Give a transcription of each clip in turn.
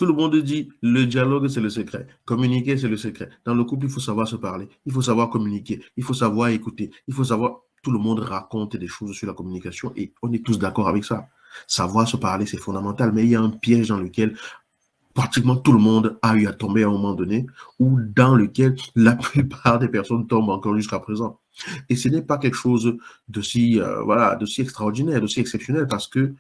Tout le monde dit le dialogue, c'est le secret. Communiquer, c'est le secret. Dans le couple, il faut savoir se parler. Il faut savoir communiquer. Il faut savoir écouter. Il faut savoir. Tout le monde raconte des choses sur la communication et on est tous d'accord avec ça. Savoir se parler, c'est fondamental. Mais il y a un piège dans lequel pratiquement tout le monde a eu à tomber à un moment donné ou dans lequel la plupart des personnes tombent encore jusqu'à présent. Et ce n'est pas quelque chose d'aussi extraordinaire, d'aussi exceptionnel parce que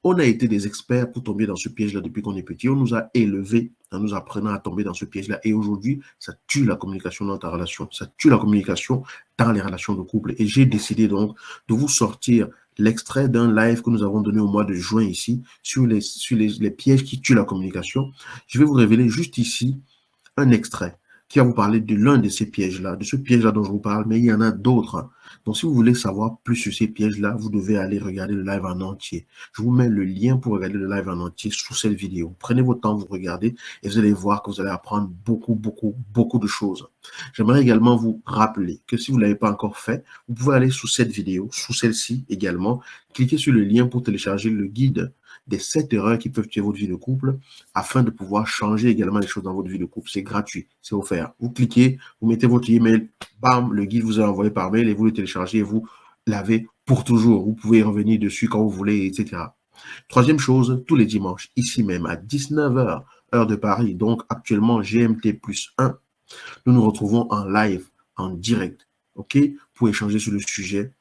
on a été des experts pour tomber dans ce piège-là depuis qu'on est petit. On nous a élevés en nous apprenant à tomber dans ce piège-là. Et aujourd'hui, ça tue la communication dans ta relation. Ça tue la communication dans les relations de couple. Et j'ai décidé donc de vous sortir l'extrait d'un live que nous avons donné au mois de juin ici sur les pièges qui tuent la communication. Je vais vous révéler juste ici un extrait qui va vous parler de l'un de ces pièges-là, de ce piège-là dont je vous parle, mais il y en a d'autres. Donc, si vous voulez savoir plus sur ces pièges-là, vous devez aller regarder le live en entier. Je vous mets le lien pour regarder le live en entier sous cette vidéo. Prenez votre temps, vous regardez, et vous allez voir que vous allez apprendre beaucoup de choses. J'aimerais également vous rappeler que si vous ne l'avez pas encore fait, vous pouvez aller sous cette vidéo, sous celle-ci également, cliquez sur le lien pour télécharger le guide des 7 erreurs qui peuvent tuer votre vie de couple afin de pouvoir changer également les choses dans votre vie de couple. C'est gratuit, c'est offert. Vous cliquez, vous mettez votre email, bam, le guide vous est envoyé par mail et vous le téléchargez et vous l'avez pour toujours. Vous pouvez revenir dessus quand vous voulez, etc. Troisième chose, tous les dimanches, ici même à 19h, heure de Paris, donc actuellement GMT plus 1, nous nous retrouvons en live, en direct, ok, pour échanger sur le sujet,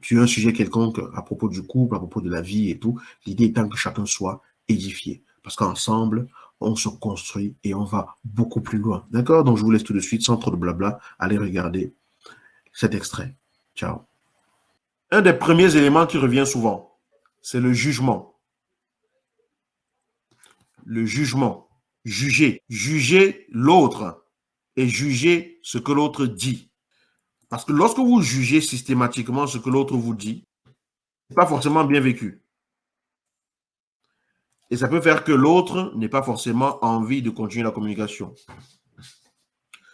sur un sujet quelconque à propos du couple, à propos de la vie et tout. L'idée étant que chacun soit édifié. Parce qu'ensemble, on se construit et on va beaucoup plus loin. D'accord? Donc, je vous laisse tout de suite, sans trop de blabla, aller regarder cet extrait. Ciao. Un des premiers éléments qui revient souvent, c'est le jugement. Le jugement. Juger. Juger l'autre et juger ce que l'autre dit. Parce que lorsque vous jugez systématiquement ce que l'autre vous dit, ce n'est pas forcément bien vécu. Et ça peut faire que l'autre n'ait pas forcément envie de continuer la communication.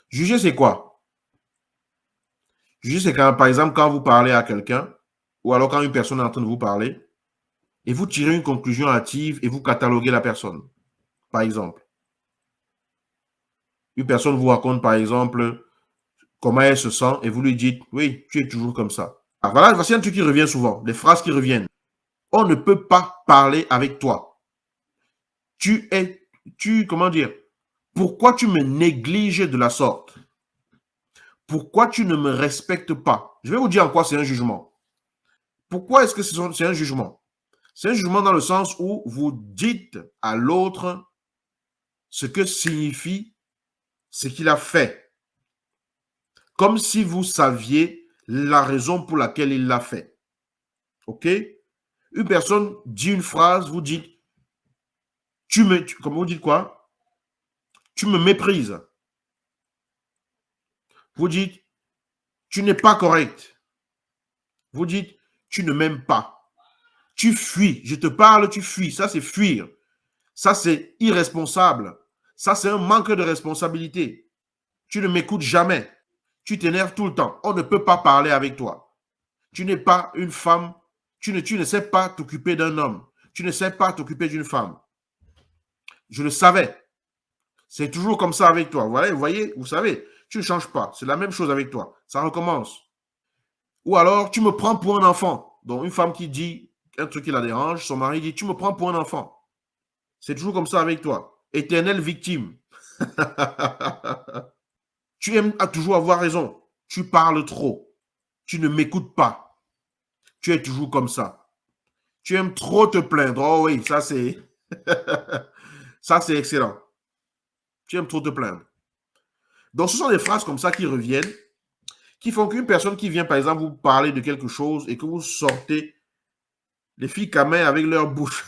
Juger, c'est quoi? Juger, c'est quand, par exemple, quand vous parlez à quelqu'un, ou alors quand une personne est en train de vous parler, et vous tirez une conclusion hâtive et vous cataloguez la personne. Par exemple, une personne vous raconte, par exemple, comment elle se sent, et vous lui dites, oui, tu es toujours comme ça. Alors voilà, voici un truc qui revient souvent, des phrases qui reviennent. On ne peut pas parler avec toi. Comment dire, pourquoi tu me négliges de la sorte? Pourquoi tu ne me respectes pas? Je vais vous dire en quoi c'est un jugement. Pourquoi est-ce que c'est un jugement? C'est un jugement dans le sens où vous dites à l'autre ce que signifie ce qu'il a fait. Comme si vous saviez la raison pour laquelle il l'a fait. OK? Une personne dit une phrase, vous dites, comment vous dites quoi? Tu me méprises. Vous dites, tu n'es pas correct. Vous dites, tu ne m'aimes pas. Tu fuis. Je te parle, tu fuis. Ça, c'est fuir. Ça, c'est irresponsable. Ça, c'est un manque de responsabilité. Tu ne m'écoutes jamais. Tu t'énerves tout le temps. On ne peut pas parler avec toi. Tu n'es pas une femme. Tu ne sais pas t'occuper d'un homme. Tu ne sais pas t'occuper d'une femme. Je le savais. C'est toujours comme ça avec toi. Vous savez, tu ne changes pas. C'est la même chose avec toi. Ça recommence. Ou alors, tu me prends pour un enfant. Donc, une femme qui dit un truc qui la dérange, son mari dit, tu me prends pour un enfant. C'est toujours comme ça avec toi. Éternelle victime. Tu aimes à toujours avoir raison. Tu parles trop. Tu ne m'écoutes pas. Tu es toujours comme ça. Tu aimes trop te plaindre. Oh oui, ça c'est ça c'est excellent. Tu aimes trop te plaindre. Donc ce sont des phrases comme ça qui reviennent, qui font qu'une personne qui vient par exemple vous parler de quelque chose et que vous sortez les filles camées avec leur bouche.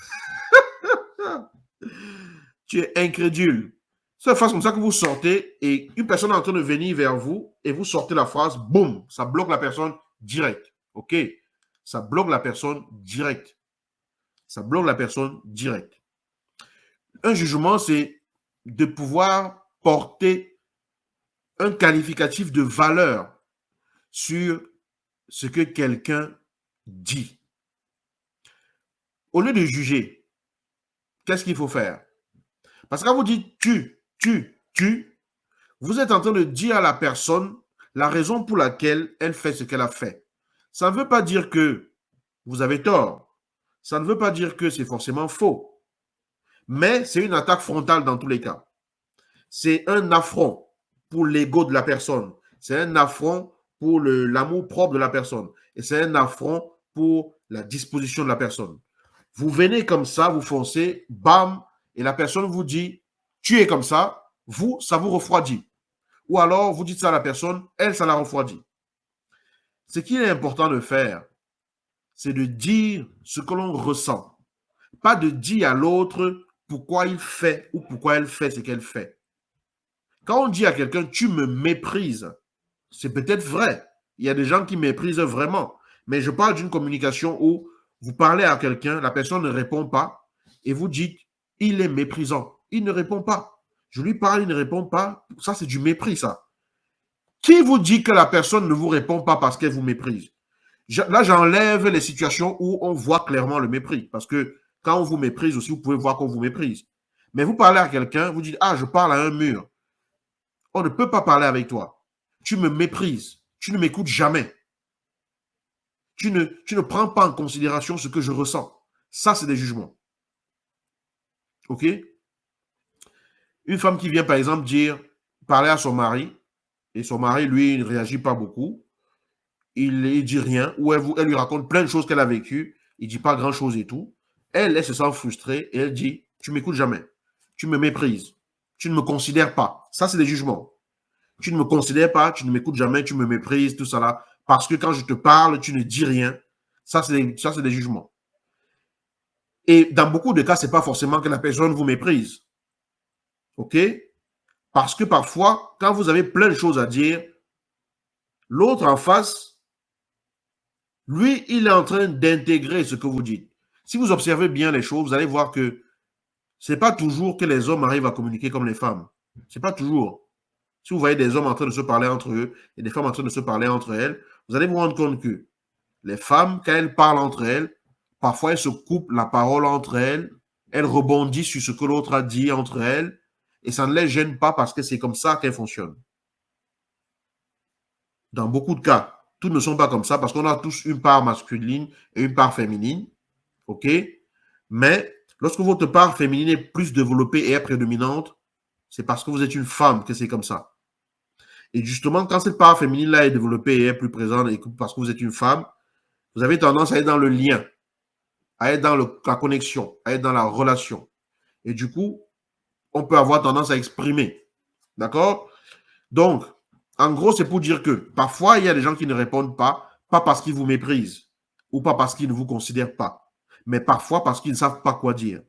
Tu es incrédule. C'est la phrase comme ça que vous sortez et une personne est en train de venir vers vous et vous sortez la phrase, boum, ça bloque la personne direct. OK? Ça bloque la personne direct. Ça bloque la personne direct. Un jugement, c'est de pouvoir porter un qualificatif de valeur sur ce que quelqu'un dit. Au lieu de juger, qu'est-ce qu'il faut faire? Parce que quand vous dites tu, vous êtes en train de dire à la personne la raison pour laquelle elle fait ce qu'elle a fait. Ça ne veut pas dire que vous avez tort. Ça ne veut pas dire que c'est forcément faux. Mais c'est une attaque frontale dans tous les cas. C'est un affront pour l'ego de la personne. C'est un affront pour l'amour propre de la personne. Et c'est un affront pour la disposition de la personne. Vous venez comme ça, vous foncez, bam, et la personne vous dit, tu es comme ça, vous, ça vous refroidit. Ou alors, vous dites ça à la personne, elle, ça la refroidit. Ce qu'il est important de faire, c'est de dire ce que l'on ressent. Pas de dire à l'autre pourquoi il fait ou pourquoi elle fait ce qu'elle fait. Quand on dit à quelqu'un, tu me méprises, c'est peut-être vrai. Il y a des gens qui méprisent vraiment. Mais je parle d'une communication où vous parlez à quelqu'un, la personne ne répond pas, et vous dites, il est méprisant. Il ne répond pas. Je lui parle, il ne répond pas. Ça, c'est du mépris, ça. Qui vous dit que la personne ne vous répond pas parce qu'elle vous méprise? Là, j'enlève les situations où on voit clairement le mépris. Parce que quand on vous méprise aussi, vous pouvez voir qu'on vous méprise. Mais vous parlez à quelqu'un, vous dites, ah, je parle à un mur. On ne peut pas parler avec toi. Tu me méprises. Tu ne m'écoutes jamais. Tu ne prends pas en considération ce que je ressens. Ça, c'est des jugements. OK? Une femme qui vient, par exemple, parler à son mari, et son mari, lui, ne réagit pas beaucoup. Il ne dit rien, ou elle lui raconte plein de choses qu'elle a vécues. Il ne dit pas grand-chose et tout. Elle se sent frustrée et elle dit, tu m'écoutes jamais. Tu me méprises. Tu ne me considères pas. Ça, c'est des jugements. Tu ne me considères pas, tu ne m'écoutes jamais, tu me méprises, tout ça là. Parce que quand je te parle, tu ne dis rien. Ça, c'est des jugements. Et dans beaucoup de cas, ce n'est pas forcément que la personne vous méprise. OK? Parce que parfois, quand vous avez plein de choses à dire, l'autre en face, lui, il est en train d'intégrer ce que vous dites. Si vous observez bien les choses, vous allez voir que ce n'est pas toujours que les hommes arrivent à communiquer comme les femmes. Ce n'est pas toujours. Si vous voyez des hommes en train de se parler entre eux et des femmes en train de se parler entre elles, vous allez vous rendre compte que les femmes, quand elles parlent entre elles, parfois elles se coupent la parole entre elles, elles rebondissent sur ce que l'autre a dit entre elles, et ça ne les gêne pas parce que c'est comme ça qu'elles fonctionnent. Dans beaucoup de cas, toutes ne sont pas comme ça parce qu'on a tous une part masculine et une part féminine, ok? Mais lorsque votre part féminine est plus développée et est prédominante, c'est parce que vous êtes une femme que c'est comme ça. Et justement, quand cette part féminine-là est développée et est plus présente, et parce que vous êtes une femme, vous avez tendance à être dans le lien, à être dans la connexion, à être dans la relation. Et du coup, on peut avoir tendance à exprimer. D'accord? Donc, en gros, c'est pour dire que parfois, il y a des gens qui ne répondent pas parce qu'ils vous méprisent ou pas parce qu'ils ne vous considèrent pas, mais parfois parce qu'ils ne savent pas quoi dire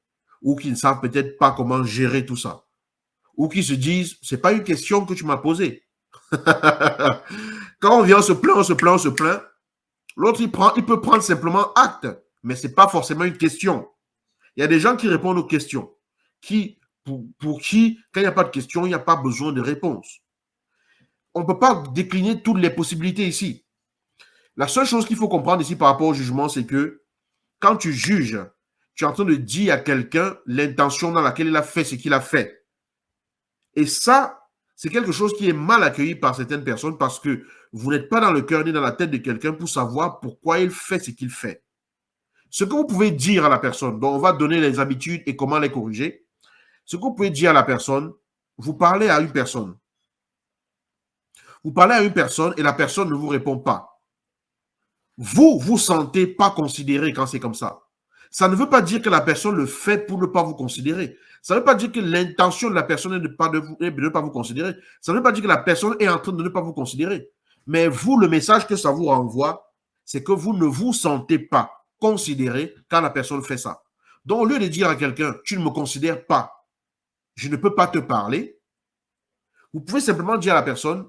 ou qu'ils ne savent peut-être pas comment gérer tout ça ou qu'ils se disent, c'est pas une question que tu m'as posée. Quand on vient, on se plaint, l'autre, il peut prendre simplement acte, mais ce n'est pas forcément une question. Il y a des gens qui répondent aux questions, pour qui, quand il n'y a pas de question, il n'y a pas besoin de réponse. On ne peut pas décliner toutes les possibilités ici. La seule chose qu'il faut comprendre ici par rapport au jugement, c'est que quand tu juges, tu es en train de dire à quelqu'un l'intention dans laquelle il a fait ce qu'il a fait. Et ça, c'est quelque chose qui est mal accueilli par certaines personnes parce que vous n'êtes pas dans le cœur ni dans la tête de quelqu'un pour savoir pourquoi il fait ce qu'il fait. Ce que vous pouvez dire à la personne, dont on va donner les habitudes et comment les corriger, ce que vous pouvez dire à la personne, vous parlez à une personne. Vous parlez à une personne et la personne ne vous répond pas. Vous, vous sentez pas considéré quand c'est comme ça. Ça ne veut pas dire que la personne le fait pour ne pas vous considérer. Ça ne veut pas dire que l'intention de la personne est de ne pas vous considérer. Ça ne veut pas dire que la personne est en train de ne pas vous considérer. Mais vous, le message que ça vous renvoie, c'est que vous ne vous sentez pas considéré quand la personne fait ça. Donc, au lieu de dire à quelqu'un, tu ne me considères pas, je ne peux pas te parler, vous pouvez simplement dire à la personne,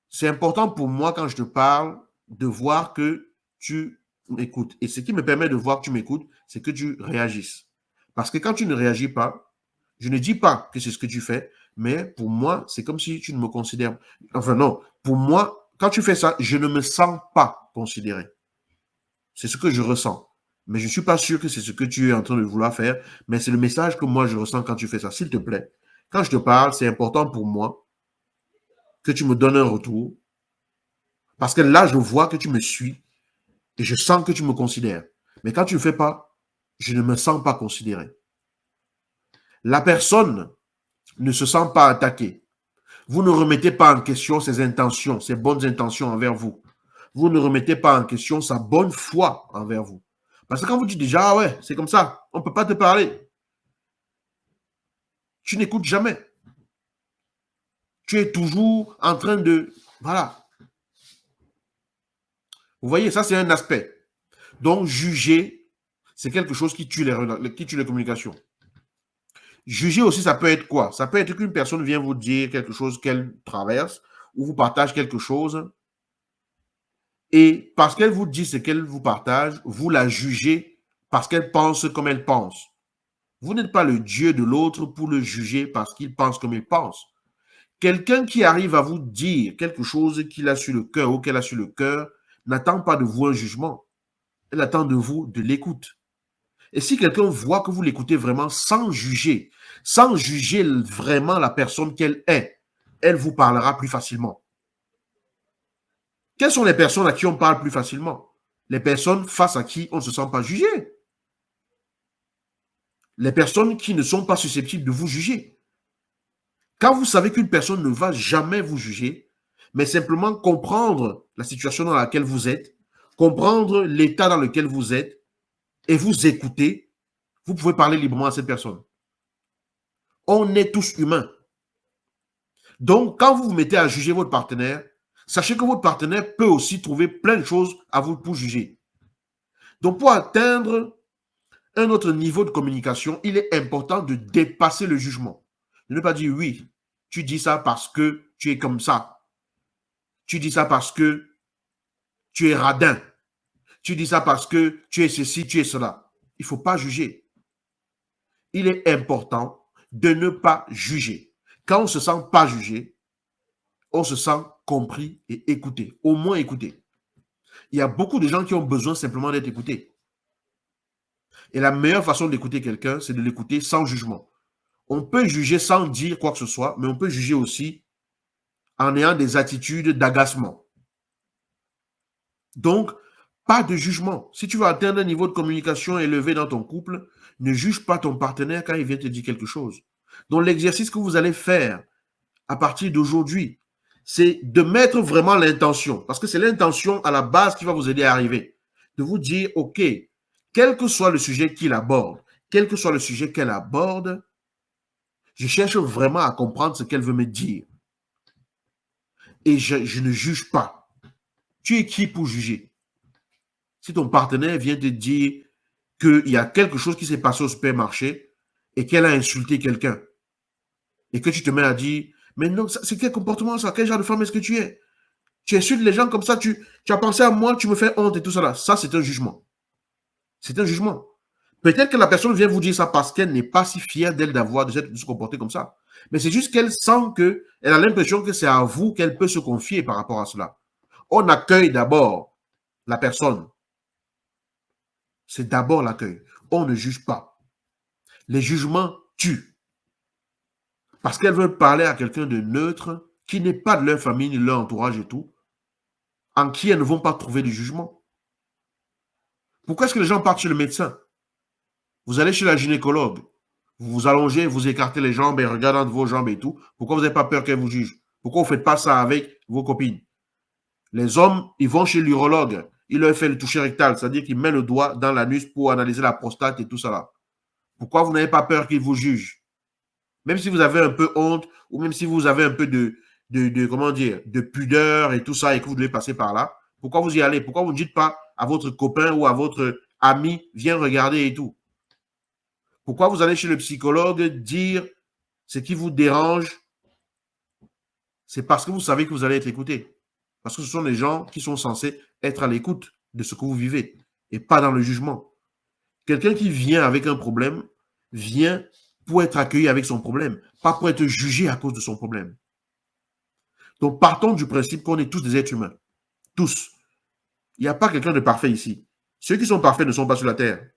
c'est important pour moi quand je te parle de voir que tu m'écoutes. Et ce qui me permet de voir que tu m'écoutes, c'est que tu réagisses. Parce que quand tu ne réagis pas, je ne dis pas que c'est ce que tu fais, mais pour moi, c'est comme si tu ne me considères. Enfin, non. Pour moi, quand tu fais ça, je ne me sens pas considéré. C'est ce que je ressens. Mais je ne suis pas sûr que c'est ce que tu es en train de vouloir faire, mais c'est le message que moi je ressens quand tu fais ça. S'il te plaît, quand je te parle, c'est important pour moi que tu me donnes un retour, parce que là, je vois que tu me suis et je sens que tu me considères. Mais quand tu ne le fais pas, je ne me sens pas considéré. La personne ne se sent pas attaquée. Vous ne remettez pas en question ses intentions, ses bonnes intentions envers vous. Vous ne remettez pas en question sa bonne foi envers vous. Parce que quand vous dites déjà, ah ouais, c'est comme ça, on ne peut pas te parler, tu n'écoutes jamais. Tu es toujours en train de... Voilà. Vous voyez, ça c'est un aspect. Donc, juger, c'est quelque chose qui tue les communications. Juger aussi, ça peut être quoi? Ça peut être qu'une personne vient vous dire quelque chose qu'elle traverse ou vous partage quelque chose et parce qu'elle vous dit ce qu'elle vous partage, vous la jugez parce qu'elle pense comme elle pense. Vous n'êtes pas le Dieu de l'autre pour le juger parce qu'il pense comme il pense. Quelqu'un qui arrive à vous dire quelque chose qu'il a sur le cœur ou qu'elle a sur le cœur n'attend pas de vous un jugement. Elle attend de vous de l'écoute. Et si quelqu'un voit que vous l'écoutez vraiment sans juger vraiment la personne qu'elle est, elle vous parlera plus facilement. Quelles sont les personnes à qui on parle plus facilement? Les personnes face à qui on ne se sent pas jugé. Les personnes qui ne sont pas susceptibles de vous juger. Quand vous savez qu'une personne ne va jamais vous juger, mais simplement comprendre la situation dans laquelle vous êtes, comprendre l'état dans lequel vous êtes et vous écouter, vous pouvez parler librement à cette personne. On est tous humains. Donc, quand vous vous mettez à juger votre partenaire, sachez que votre partenaire peut aussi trouver plein de choses à vous pour juger. Donc, pour atteindre un autre niveau de communication, il est important de dépasser le jugement. De ne pas dire oui, tu dis ça parce que tu es comme ça. Tu dis ça parce que tu es radin. Tu dis ça parce que tu es ceci, tu es cela. Il ne faut pas juger. Il est important de ne pas juger. Quand on ne se sent pas jugé, on se sent compris et écouté. Au moins écouté. Il y a beaucoup de gens qui ont besoin simplement d'être écoutés. Et la meilleure façon d'écouter quelqu'un, c'est de l'écouter sans jugement. On peut juger sans dire quoi que ce soit, mais on peut juger aussi en ayant des attitudes d'agacement. Donc, pas de jugement. Si tu veux atteindre un niveau de communication élevé dans ton couple, ne juge pas ton partenaire quand il vient te dire quelque chose. Donc, l'exercice que vous allez faire à partir d'aujourd'hui, c'est de mettre vraiment l'intention, parce que c'est l'intention à la base qui va vous aider à arriver. De vous dire, OK, quel que soit le sujet qu'il aborde, quel que soit le sujet qu'elle aborde, je cherche vraiment à comprendre ce qu'elle veut me dire. Et je ne juge pas. Tu es qui pour juger? Si ton partenaire vient te dire qu'il y a quelque chose qui s'est passé au supermarché et qu'elle a insulté quelqu'un, et que tu te mets à dire, mais non, c'est quel comportement ça? Quel genre de femme est-ce que tu es? Tu insultes les gens comme ça, tu as pensé à moi, tu me fais honte et tout ça là. Ça, c'est un jugement. C'est un jugement. Peut-être que la personne vient vous dire ça parce qu'elle n'est pas si fière d'elle de se comporter comme ça. Mais c'est juste qu'elle sent qu'elle a l'impression que c'est à vous qu'elle peut se confier par rapport à cela. On accueille d'abord la personne. C'est d'abord l'accueil. On ne juge pas. Les jugements tuent. Parce qu'elles veulent parler à quelqu'un de neutre qui n'est pas de leur famille, ni de leur entourage et tout, en qui elles ne vont pas trouver de jugement. Pourquoi est-ce que les gens partent chez le médecin? Vous allez chez la gynécologue, vous vous allongez, vous écartez les jambes et regardez entre vos jambes et tout. Pourquoi vous n'avez pas peur qu'elle vous juge? Pourquoi vous ne faites pas ça avec vos copines? Les hommes, ils vont chez l'urologue, il leur fait le toucher rectal, c'est-à-dire qu'il met le doigt dans l'anus pour analyser la prostate et tout ça là. Pourquoi vous n'avez pas peur qu'il vous juge? Même si vous avez un peu honte ou même si vous avez un peu comment dire, de pudeur et tout ça et que vous devez passer par là, pourquoi vous y allez? Pourquoi vous ne dites pas à votre copain ou à votre ami, viens regarder et tout? Pourquoi vous allez chez le psychologue dire ce qui vous dérange? C'est parce que vous savez que vous allez être écouté. Parce que ce sont les gens qui sont censés être à l'écoute de ce que vous vivez et pas dans le jugement. Quelqu'un qui vient avec un problème vient pour être accueilli avec son problème, pas pour être jugé à cause de son problème. Donc, partons du principe qu'on est tous des êtres humains. Tous. Il n'y a pas quelqu'un de parfait ici. Ceux qui sont parfaits ne sont pas sur la terre.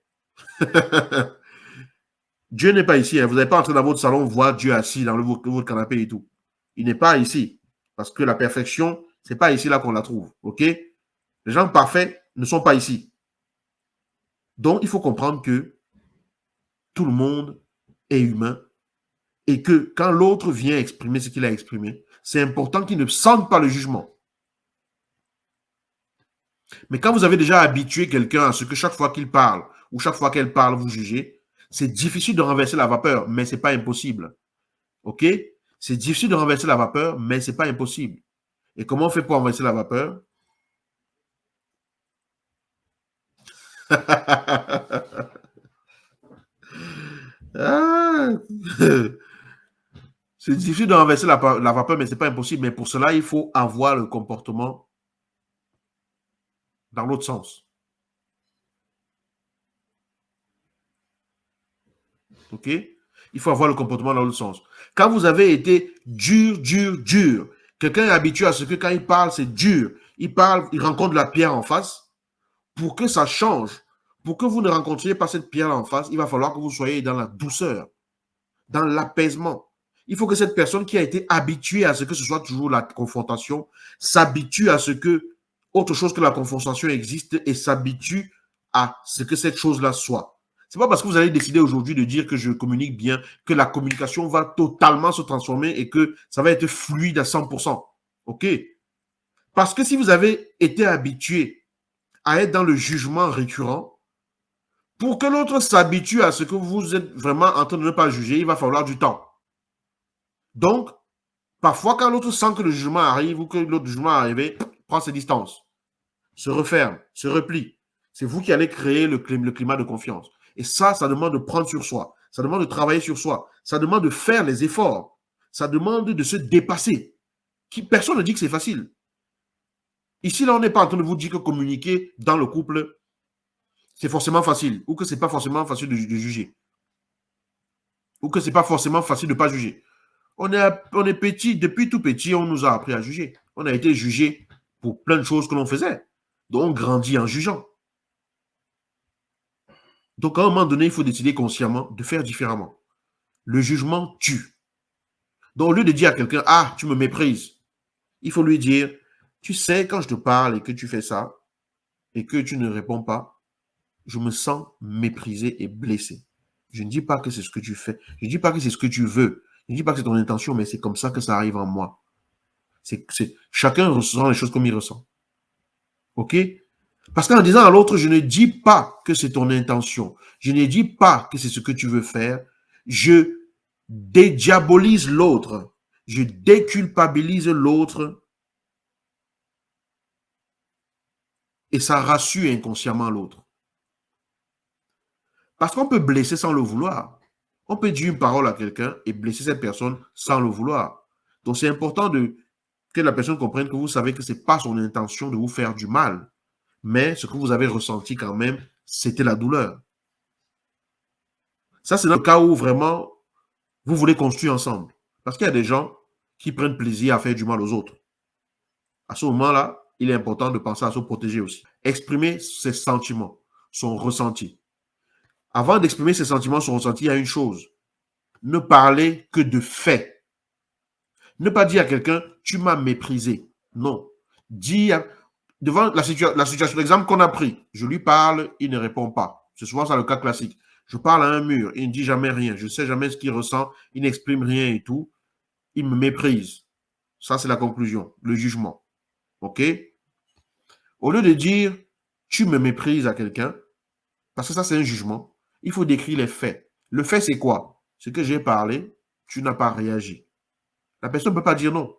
Dieu n'est pas ici. Hein. Vous n'allez pas entrer dans votre salon voir Dieu assis dans votre canapé et tout. Il n'est pas ici. Parce que la perfection, ce n'est pas ici là qu'on la trouve. OK? Les gens parfaits ne sont pas ici. Donc, il faut comprendre que tout le monde est humain et que quand l'autre vient exprimer ce qu'il a exprimé, c'est important qu'il ne sente pas le jugement. Mais quand vous avez déjà habitué quelqu'un à ce que chaque fois qu'il parle ou chaque fois qu'elle parle, vous jugez, c'est difficile de renverser la vapeur, mais ce n'est pas impossible. OK? C'est difficile de renverser la vapeur, mais ce n'est pas impossible. Et comment on fait pour renverser la vapeur? Ah. C'est difficile de renverser la vapeur, mais ce n'est pas impossible. Mais pour cela, il faut avoir le comportement dans l'autre sens. OK? Il faut avoir le comportement dans l'autre sens. Quand vous avez été dur, quelqu'un est habitué à ce que quand il parle, c'est dur. Il parle, il rencontre la pierre en face. Pour que ça change, pour que vous ne rencontriez pas cette pierre en face, il va falloir que vous soyez dans la douceur, dans l'apaisement. Il faut que cette personne qui a été habituée à ce que ce soit toujours la confrontation s'habitue à ce que autre chose que la confrontation existe et s'habitue à ce que cette chose-là soit. C'est pas parce que vous allez décider aujourd'hui de dire que je communique bien que la communication va totalement se transformer et que ça va être fluide à 100%. OK? Parce que si vous avez été habitué à être dans le jugement récurrent, pour que l'autre s'habitue à ce que vous êtes vraiment en train de ne pas juger, il va falloir du temps. Donc, parfois, quand l'autre sent que le jugement arrive ou que l'autre jugement est arrivé, prend ses distances, se referme, se replie. C'est vous qui allez créer le climat de confiance. Et ça demande de prendre sur soi. Ça demande de travailler sur soi. Ça demande de faire les efforts. Ça demande de se dépasser. Personne ne dit que c'est facile. Ici, là, on n'est pas en train de vous dire que communiquer dans le couple, c'est forcément facile ou que ce n'est pas forcément facile de juger. Ou que ce n'est pas forcément facile de ne pas juger. On est petit, depuis tout petit, on nous a appris à juger. On a été jugé pour plein de choses que l'on faisait. Donc, on grandit en jugeant. Donc, à un moment donné, il faut décider consciemment de faire différemment. Le jugement tue. Donc, au lieu de dire à quelqu'un, ah, tu me méprises, il faut lui dire, tu sais, quand je te parle et que tu fais ça, et que tu ne réponds pas, je me sens méprisé et blessé. Je ne dis pas que c'est ce que tu fais. Je ne dis pas que c'est ce que tu veux. Je ne dis pas que c'est ton intention, mais c'est comme ça que ça arrive en moi. Chacun ressent les choses comme il ressent. OK? Parce qu'en disant à l'autre, je ne dis pas que c'est ton intention. Je ne dis pas que c'est ce que tu veux faire. Je dédiabolise l'autre. Je déculpabilise l'autre. Et ça rassure inconsciemment l'autre. Parce qu'on peut blesser sans le vouloir. On peut dire une parole à quelqu'un et blesser cette personne sans le vouloir. Donc, c'est important que la personne comprenne que vous savez que ce n'est pas son intention de vous faire du mal. Mais ce que vous avez ressenti quand même, c'était la douleur. Ça, c'est dans le cas où vraiment, vous voulez construire ensemble. Parce qu'il y a des gens qui prennent plaisir à faire du mal aux autres. À ce moment-là, il est important de penser à se protéger aussi. Exprimer ses sentiments, son ressenti. Avant d'exprimer ses sentiments, son ressenti, il y a une chose. Ne parler que de faits. Ne pas dire à quelqu'un, tu m'as méprisé. Non. Dire, devant la situation, l'exemple qu'on a pris, je lui parle, il ne répond pas. C'est souvent ça le cas classique. Je parle à un mur, il ne dit jamais rien. Je ne sais jamais ce qu'il ressent, il n'exprime rien et tout. Il me méprise. Ça, c'est la conclusion, le jugement. OK? Au lieu de dire, tu me méprises à quelqu'un, parce que ça, c'est un jugement, il faut décrire les faits. Le fait, c'est quoi? Ce que j'ai parlé, tu n'as pas réagi. La personne ne peut pas dire non.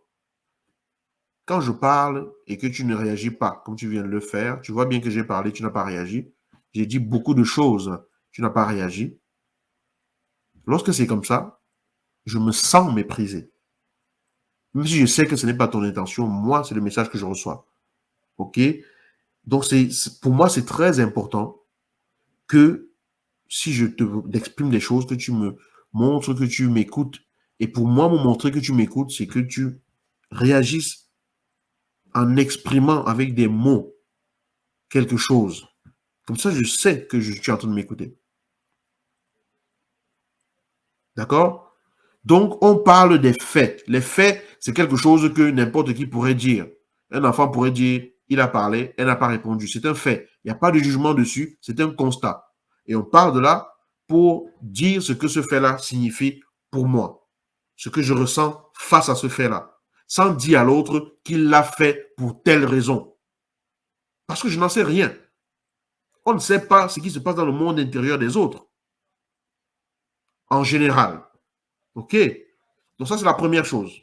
Quand je parle et que tu ne réagis pas, comme tu viens de le faire, tu vois bien que j'ai parlé, tu n'as pas réagi. J'ai dit beaucoup de choses, tu n'as pas réagi. Lorsque c'est comme ça, je me sens méprisé. Même si je sais que ce n'est pas ton intention, moi, c'est le message que je reçois. OK? Donc, pour moi, c'est très important que si je t'exprime des choses, que tu me montres que tu m'écoutes. Et pour moi, me montrer que tu m'écoutes, c'est que tu réagisses en exprimant avec des mots quelque chose. Comme ça, je sais que je suis en train de m'écouter. D'accord? Donc, on parle des faits. Les faits, c'est quelque chose que n'importe qui pourrait dire. Un enfant pourrait dire, il a parlé, elle n'a pas répondu. C'est un fait. Il n'y a pas de jugement dessus, c'est un constat. Et on part de là pour dire ce que ce fait-là signifie pour moi. Ce que je ressens face à ce fait-là. Sans dire à l'autre qu'il l'a fait pour telle raison. Parce que je n'en sais rien. On ne sait pas ce qui se passe dans le monde intérieur des autres. En général. OK? Donc ça, c'est la première chose.